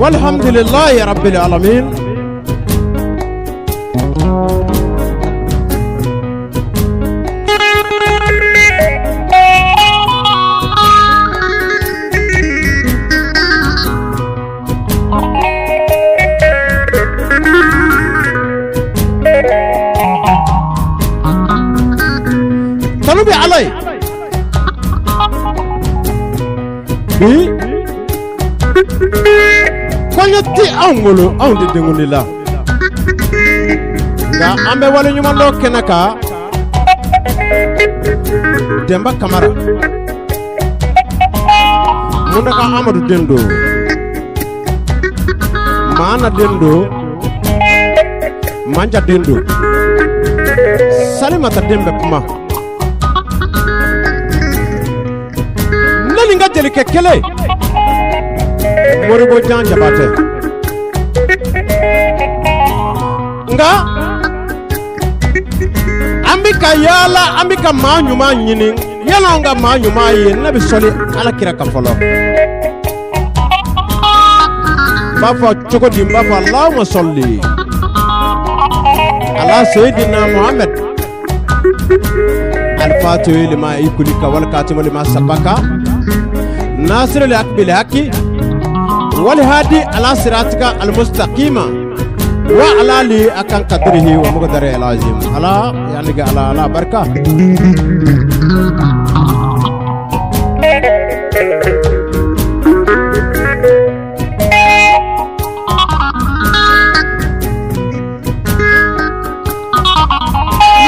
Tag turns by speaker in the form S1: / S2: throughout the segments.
S1: والحمد لله رب العالمين. طلبي علي بي konyati angolo awde dengulila nga ambe wala nyuma ndo kenaka Demba Kamara mundaka Amadou Dendo Mana Dendo Manja Dendo Salimata Dembe Puma nalinga jeli kekele Moribo Jan Jabate nga ambika yala ambika manyuma nyini yala nga manyuma ye nabi soli ala kira kafolo bafa chokodi bafa Allahumma salli ala sayyidina Muhammad al-Fatih lima ikulika wal katim lima sabaka nasir al-akbil haqi والهادي على صراطك المستقيم وعلى لي أكن قدره ومقدره العظيم على يعني على بركة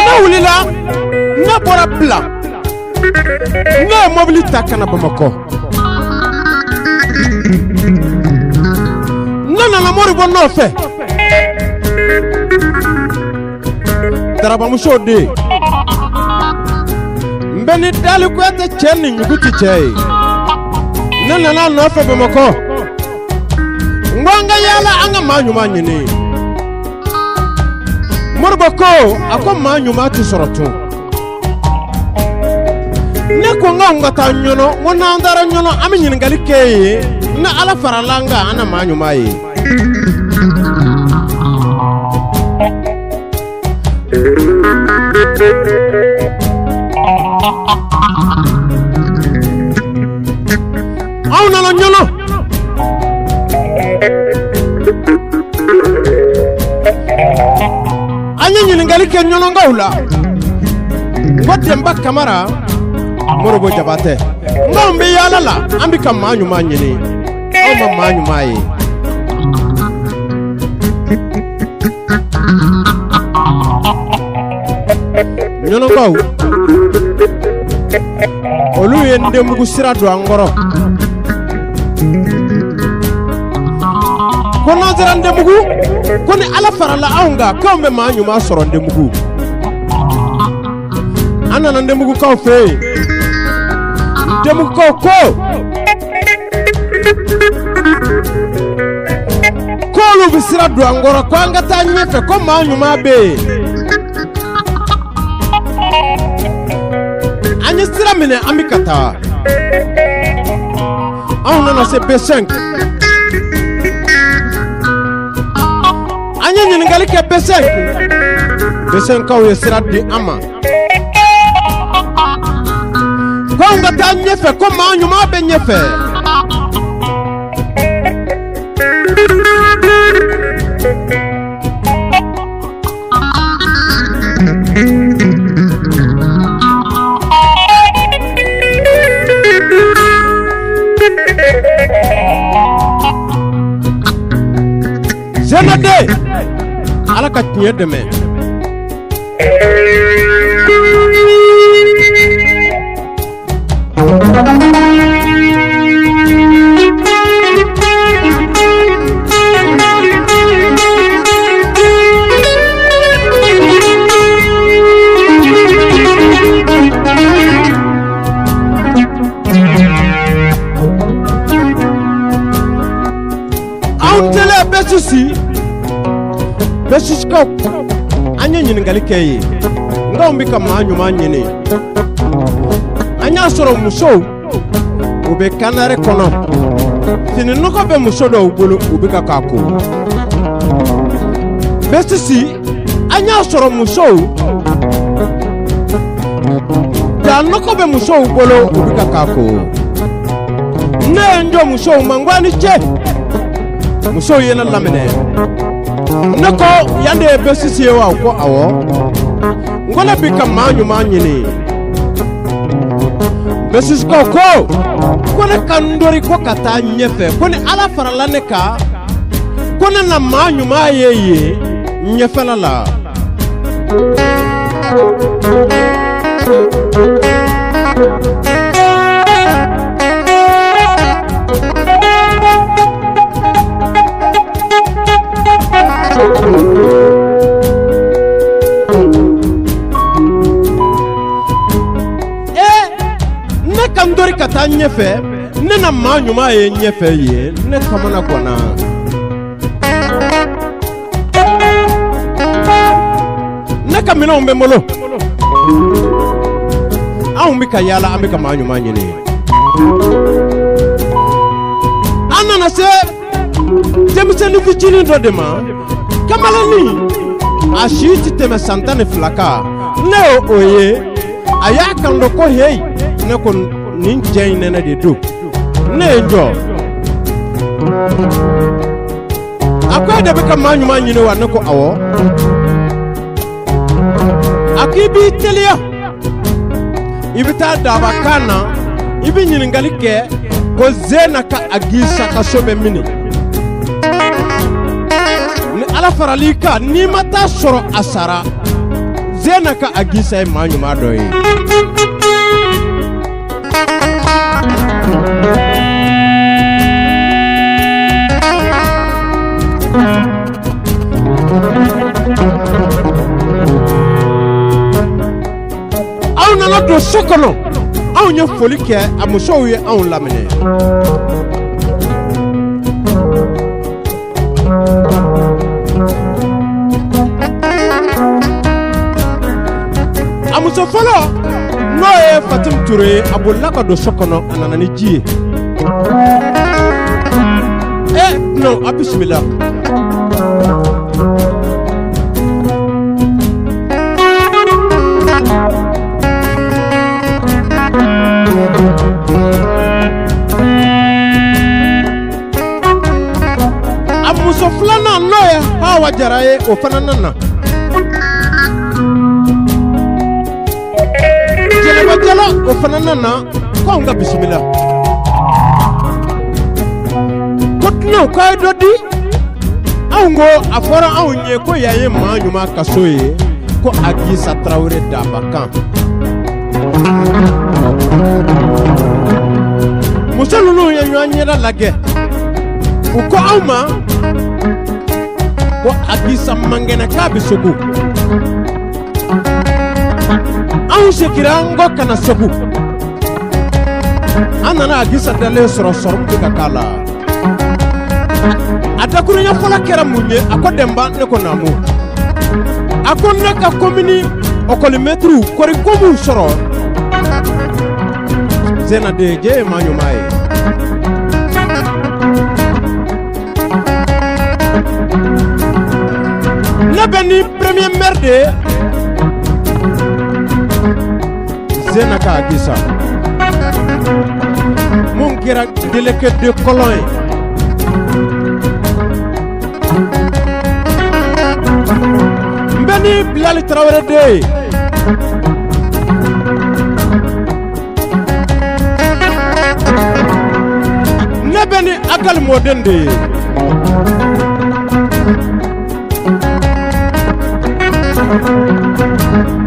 S1: نولي لا نبورا بلا نموبلي تاكنا بمكو nana na mori bonno fe taraba musode mbeni dali ko ete chenni nyuguti chei nana na no fe bemako ngwanga yala anga manyuma nyini mori boko ako manyuma tu sorotu ne ko ngonga ta nyono wona ndara nyono ami nyin ngali keye na ala faralanga ana manyuma yi au na nyono anya nyin ngali ke nyono ngawla Demba Kamara Morobo Jabate ngombe yala la ambika manyuma nyini au manyuma yi nyono baw olu yende mugu sirado angoro kono zerande mugu koni ala farala aunga kombe manyuma soronde mugu anana ndemugu kaw fe ndemugu kaw ko kolu bisira do angoro ko angata nyefe ko manyuma be anye sira mine amikata awna na se B5 anye ngali ke B5 kaw yesira di ama konga ta nyefe ko manyuma be nyefe Zenade ala ka tiɲɛ dɛmɛ besisi ka anya ɲininkali kɛ ye ngaw bi ka maa ɲuman ɲini an y'a sɔrɔ musow u bɛ kanare kɔnɔ fini nɔgɔ bɛ muso dɔw bolo u bɛ ka k'a ko besisi an y'a sɔrɔ musow da nɔgɔ bɛ musow bolo u bɛ ka k'a ko ne ye n jɔ musow ma n ko a ni ce musow ye ne laminɛ ne ko yan de ye besisi ye wa ko awɔ n ko ne bi ka maa ɲuman ɲini besisi ko ko ne ka n dori ko ka taa ɲɛfɛ ko ni ala farala ne kan ko ne na maa ɲuman ye ye ɲɛfɛla la ne kan dori ka taa ɲɛfɛ ne na maa ɲuman ye ɲɛfɛ ye ne kamana kɔnna ne ka minɛnw bɛ n bolo anw bɛ ka yaala an bɛ ka maa ɲuman ɲini an nana se denmisɛnnin fitinin dɔ de ma kamalennin a si tɛ tɛmɛ san 12 kan ne o ye a y'a kan dɔ ko heyi ne ko nin cɛ in nɛnɛ de don ne ye n jɔ a ko e de bɛ ka maa ɲuman ɲini wa ne ko awɔ a ko i b'i teliya i bɛ taa dabakan na i bɛ ɲininkali kɛ ko zena ka agisa ka so bɛ mini ni ala farali kan n'i ma taa sɔrɔ a sara zena ka agisa ye maa ɲuman dɔ ye aw nana don so kɔnɔ anw ye foli kɛ a musow ye anw laminɛ a muso fɔlɔ n'o ye Fatim Ture ye a bolila ka don so kɔnɔ a nana ni ji ye non a bisimila a muso filanan n'o ye Hawa Jara ye o fana nana Jɛnɛba Jalo o fana nana ko anw ka bisimila ko dunanw k'a ye dɔ di anw ko a fɔra anw ye ko yan ye maa ɲuman ka so ye ko Agisa Tarawele Dabakan muso ninnu ye ɲɔgɔn ɲɛda lajɛ u ko anw ma ko Agisa mangɛnɛ k'a bɛ Segu anw segira an ko kana Segu an nana Agisa dalen sɔrɔ sɔrɔmu bɛ ka k'a la a dakuruɲɛ fɔlɔ kɛra mun ye a ko Dɛnba ne ko naamu a ko ne ka komini ɔkɔlimɛtiriw kɔrikomuw sɔrɔ Zena de je ye maa ɲuman ye ne bɛ ni premier maire de Zena ka Agisa mun kɛra délégué de colon ye n bɛ ni Bilali Tarawele de ye ne bɛ ni Agali Mɔden de ye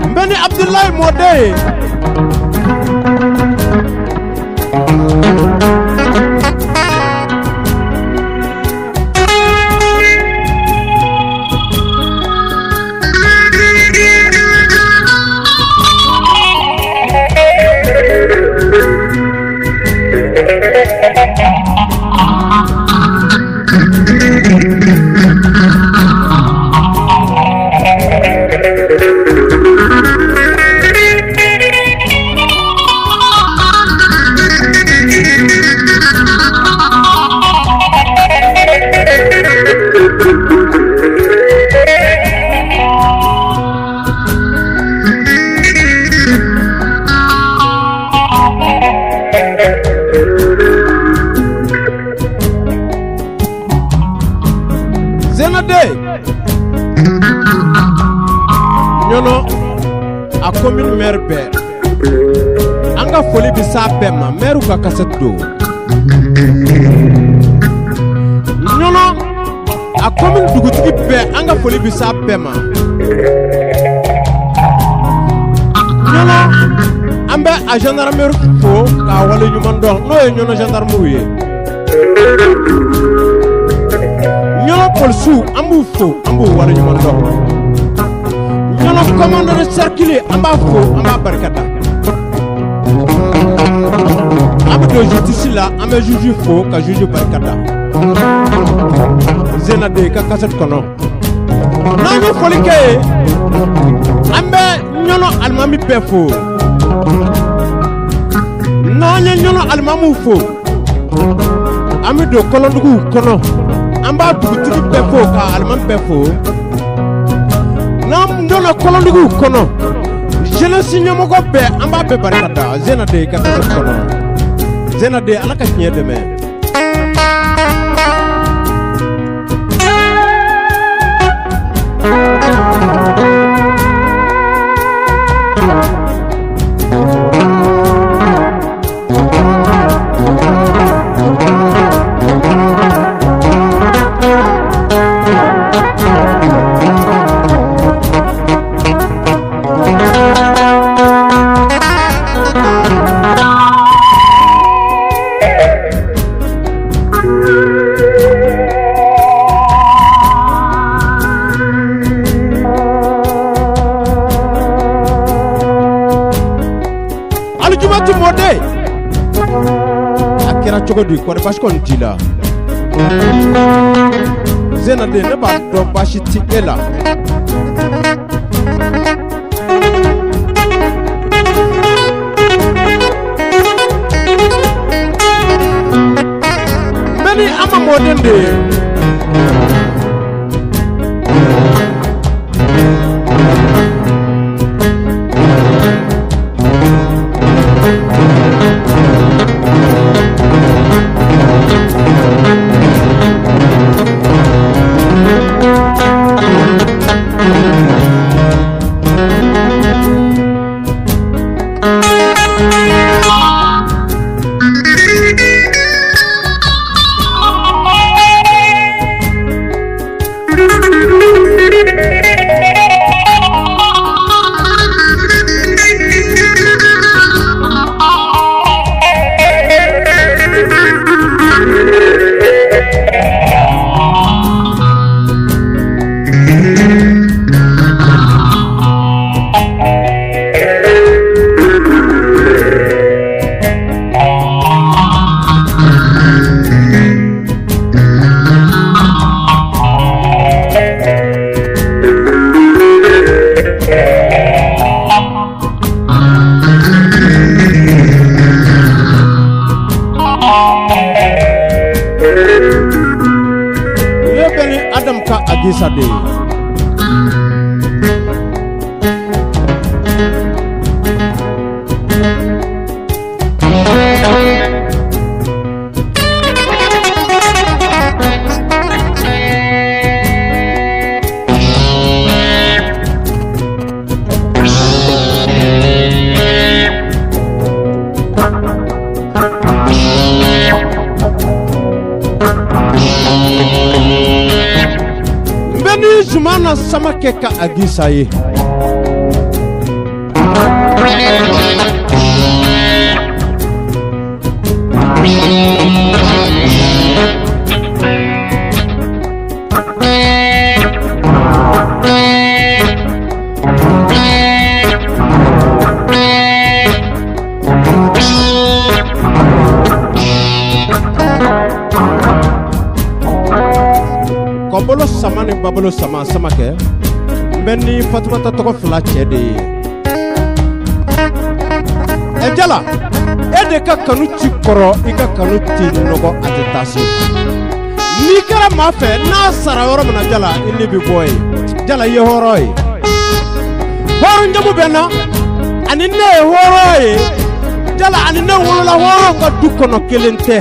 S1: n bɛ ni Abdulayi Mɔden ye commune maire bɛɛ an ka foli bi s'a bɛɛ ma maire ka cassette do ɲɔnɔ a commune dugutigi bɛɛ an ka foli bi s'a bɛɛ ma ɲɔnɔ an bɛ a gendarmerie fo k'a wale ɲuman dɔn n'o ye ɲɔnɔ gendarmew ye ɲɔnɔ polisiw an b'u fo an b'u wale ɲuman dɔn ɲɔnɔ commandant de cercle an b'a fo an b'a barikada an bɛ don justice la an bɛ juge fo ka juge barikada Zenade ka cassette kɔnɔ n'an ye foli kɛ ye an bɛ ɲɔnɔ alimami bɛɛ fo n'an ye ɲɔnɔ alimamuw fo an bɛ don kɔlɔnduguw kɔnɔ an b'a dugutigi bɛɛ fo ka alimami bɛɛ fo n'an donna kɔlɔnduguw kɔnɔ jeunesse ɲɛmɔgɔ bɛɛ an b'a bɛɛ barikada Zenade ka cassette kɔnɔ Zenade ala ka tiɲɛ dɛmɛ cogo di kɔri basi kɔni t'i la Zenade ne b'a dɔn basi ti e la mɛ ni an ma mɔden de ye Sade Zumana sama keka agisa ye Kobolo sama ni babolo sama sama ke Mbeni Fatumata toko fila cɛ de ye Jala e de ka kanu ti kɔrɔ I ka kanu ti nɔgɔ a tɛ taa se n'i kɛra maa fɛ n'a sara yɔrɔ min na Jala I ni bi bɔ ye Jala I ye hɔrɔn ye hɔrɔn jamu bɛ na ani ne ye hɔrɔn ye Jala ani ne wolola hɔrɔn ka du kɔnɔ kelen tɛ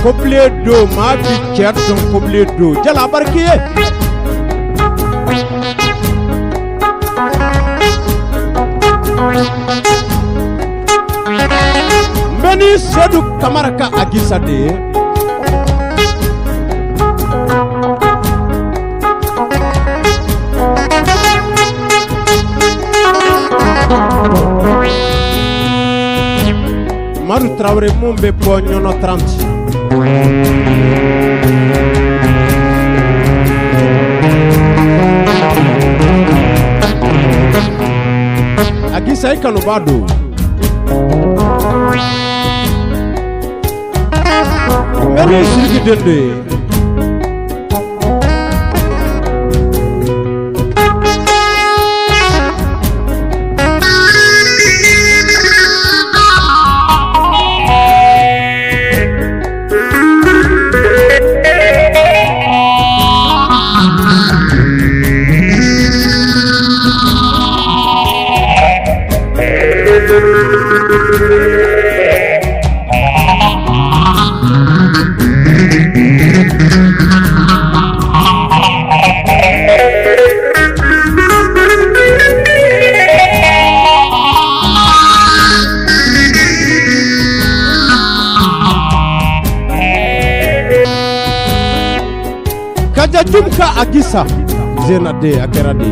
S1: Koble do maa bi cɛ dɔn koble do Jala a bariki ye Mbeni Sedu Kamara ka Agisa de ye. Maru Traoré mun bɛ bɔ ɲɔnɔ 30. Agisa i kanuba don. Mbeni Sidiki den de ye. Kaja Jumka Agisa Zena de akera de.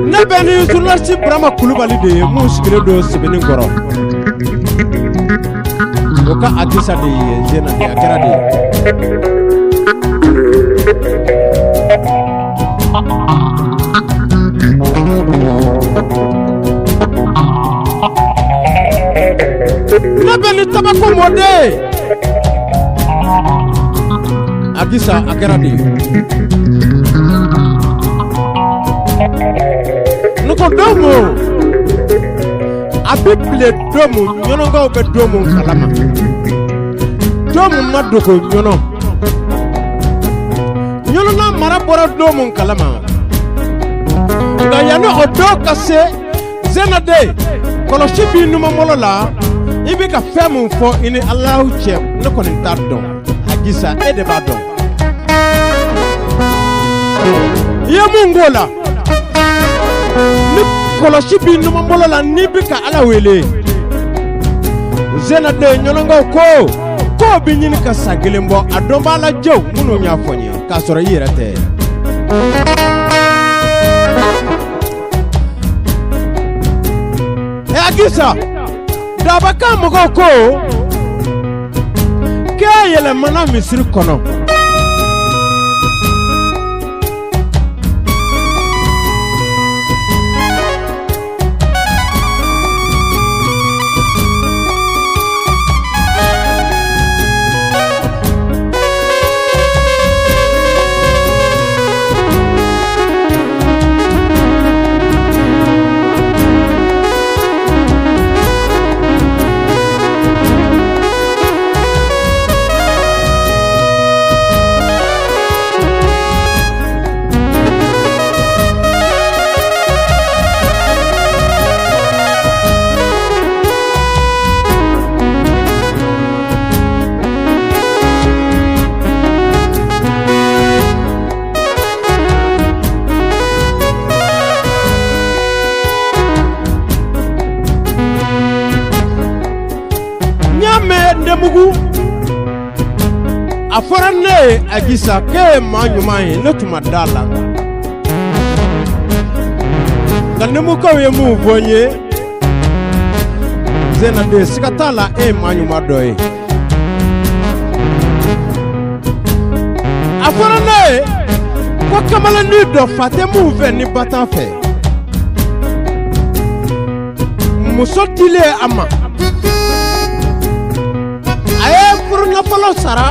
S1: Nebeni journaliste Brahma Kulubali de mun sigile do Sebeni Ngoro. Oka Agisa de Zena de akera de. Nebeni tabako mode Agisa akera de. Nuko domo abibile domo nyononga obe domo kalama. Domo madoko nyono. Nyono na marabora domo kalama. Nga yano odo kase Zena de kolosi bi numa molola. Ibi ka fɛn mun fɔ I ni Alahu cɛ ne kɔni t'a dɔn. Agisa e de b'a dɔn. I ye mun k'o la ni kɔlɔsi b'i numanbolo la n'i bi ka Ala wele. Zena de ɲɔnɔnkaw ko bi ɲini ka sa kelen bɔ a dɔn b'a la jɛw minnu y'a fɔ n ye k'a sɔrɔ I yɛrɛ tɛ. Agisa Dabaka mɔgɔw ko k'e yɛlɛmana Misiri kɔnɔ. Mugu a fɔra ne Agisa k'e ye maa ɲuman ye ne tun ma d'a la nka nemukaw ye mun fɔ n ye Zena de siga t'a la e ye maa ɲuman dɔ ye a fɔra ne ko kamalennin dɔ fa tɛ mun fɛ ni ba t'a fɛ muso dilen a ma furunafɔlɔ sara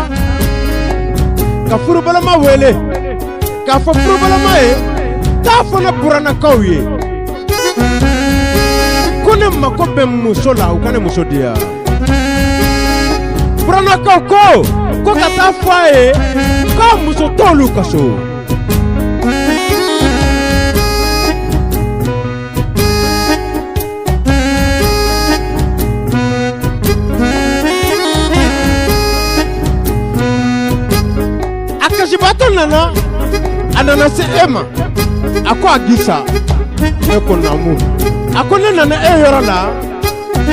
S1: ka furubalama wele k'a fɔ furubalama ye k'a fana buranakaw ye ko ne mako bɛ muso la u ka ne muso di yan buranakaw ko ka taa fɔ a ye k'a muso t'olu ka so Akasibato nana nana se ema ako agisa e ko namu ako ne nana e yoro la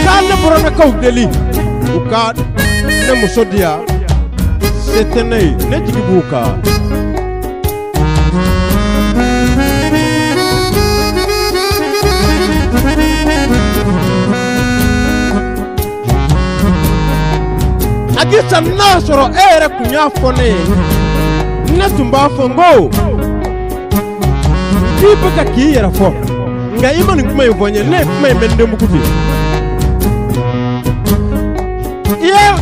S1: ka ne borona ka udeli uka ne musodia setene ne jibuka agisa nasoro ere kunya fone na tumba fongo ibu ka ki yera fo nga imani kuma yivonye ne kuma mende mukufi iya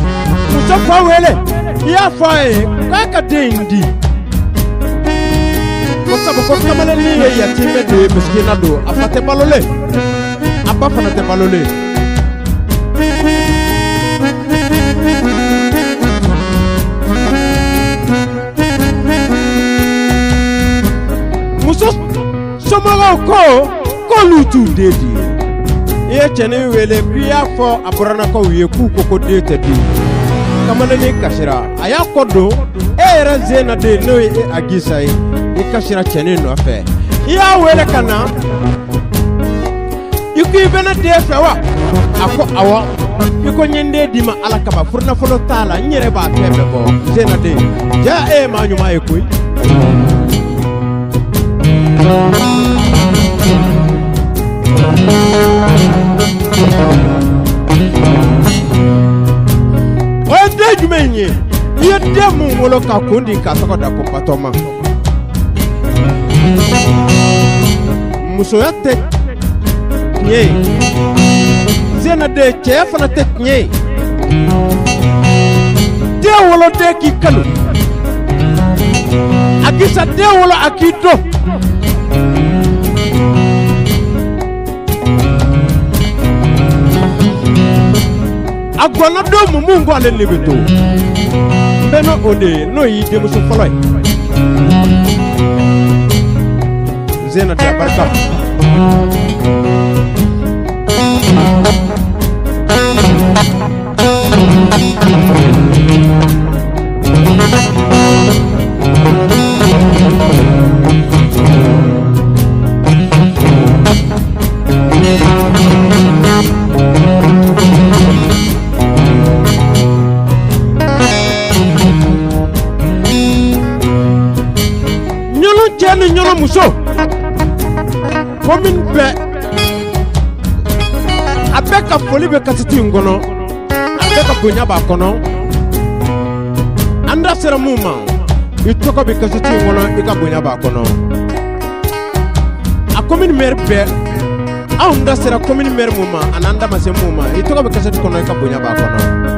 S1: musafa wele iya fae kaka dendi kosa boko kamale ni ya time de miskina do afate balole apa fana te balole ko lutu dedi e chene wele biya fo abrana ko wiye ku ko de tedi kamane ni kashira aya kodo e raze na de no e agisa e kashira chene no afa ya wele kana yuki bena de fa wa ako awa yuko nyende di ma alaka ba furna folo tala nyere ba tembe bo zena de ja e ma nyuma e kuy Ode jumenye yede mu wolo ka kundi ka soko da kopatoma muso yatte nye zena de chef na tek nye de wolo de ki kanu agisa de wolo akido agwana do mungu ale libeto beno ode no yi de muso foloy zena ta barka nyolo muso komin be abeka foli be kasiti ngono abeka gonya ba kono anda sera muma itoko be kasiti ngono ika gonya ba kono a komin mer be anda sera komin mer muma ananda mase muma itoko be kasiti kono ika gonya ba kono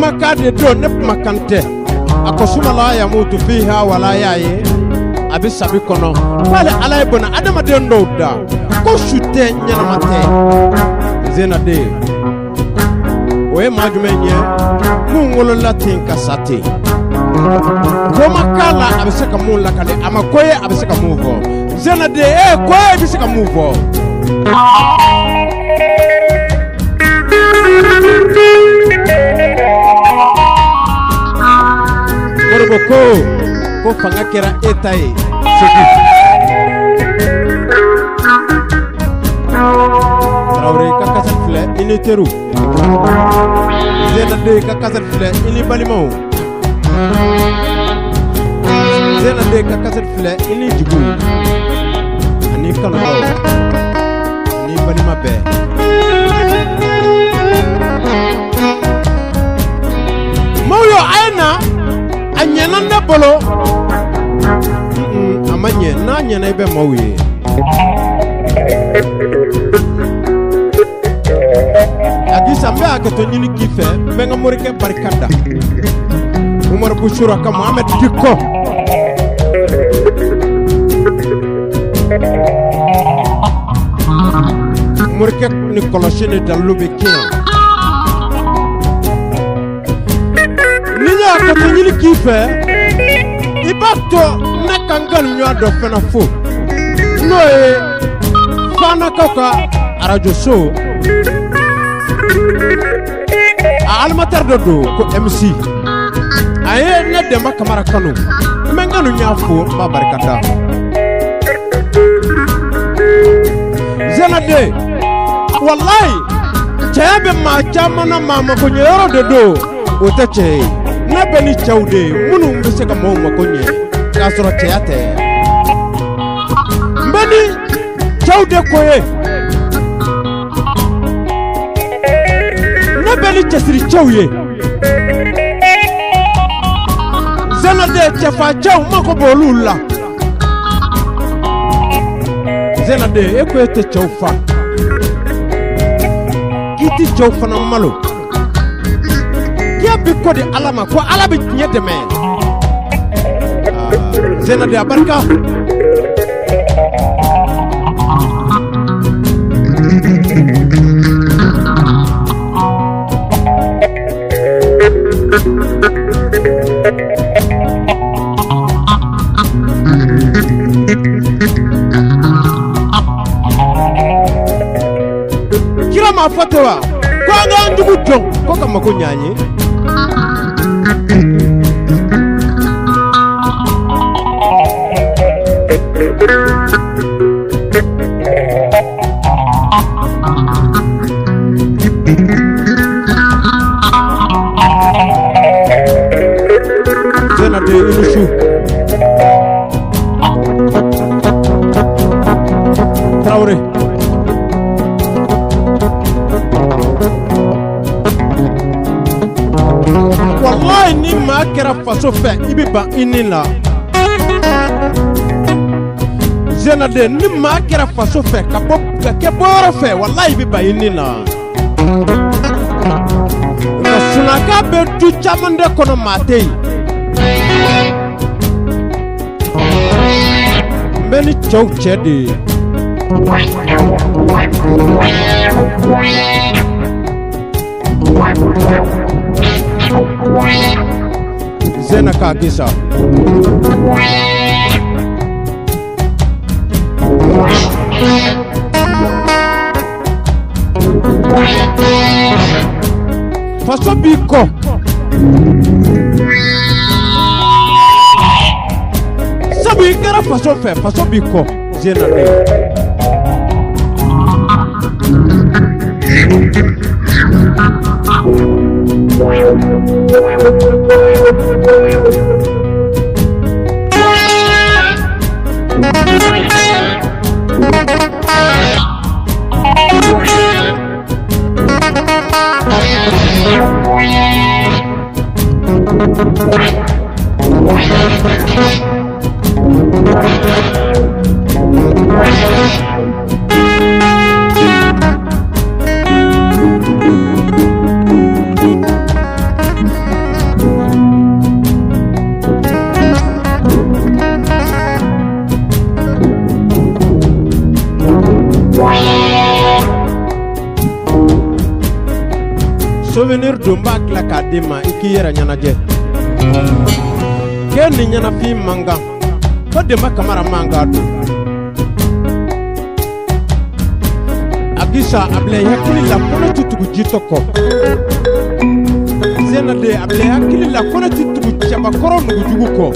S1: makade do ne makante akosuma la ya mutu fiha wala yaye abisabi kono wale alay bona adama de ndowda ko shute nyana mate zena de oye majumenye mungolo latin kasate ko makala abisaka mun lakale ama koye abisaka muvo zena de koye abisaka muvo ko fanga kera etaye segi Traoré kakasat fle ini teru zena de kakasat fle ini balimau zena de ka kaset fle ini jibu ani kanu ani balima be moyo aina anyana na bolo amanye na nyana ibe mawuye agisa mbe akato nyini kife benga morike barikada Umar Bushura ka Muhammad Dikko morike ni koloshini dalube kiya ninya akato nyini kife ibato na kangal nyado fena fu noe fana kaka arajo show almatar do ko MC aye ne demba kamara kanu menganu nyafo ba barkata zenade wallahi chebe ma chama na mama ko nyoro de do otache na beni chaude munu mbese ka mo ko nye kasoro cheyate mbeni chaude koye na beni chesiri chauye zenade chefa chau mako bolula zenade ekwete chaufa kiti chaufa na malo kia biko de alama kwa alabi nyete me zenade abarka kila mafatewa kwa nga ndugu jong kwa kama kunyanye zena de ilushu Traore wallahi ni ma kera faso fe ibiba inila zena de ni ma kera faso fe kapo ke boro fe wallahi ibiba inila na sunaka be tu chamande kono matei many chow chedi zena kagisa faso biko sabi kera faso fe faso biko zena ne souvenir dumba la kadima ikiyera nyanaje ken nyana fi manga ko de makamara manga do agisa able yakili la kono tutugu jitoko zena de able yakili la kono tutugu chaba koro nugu jugu ko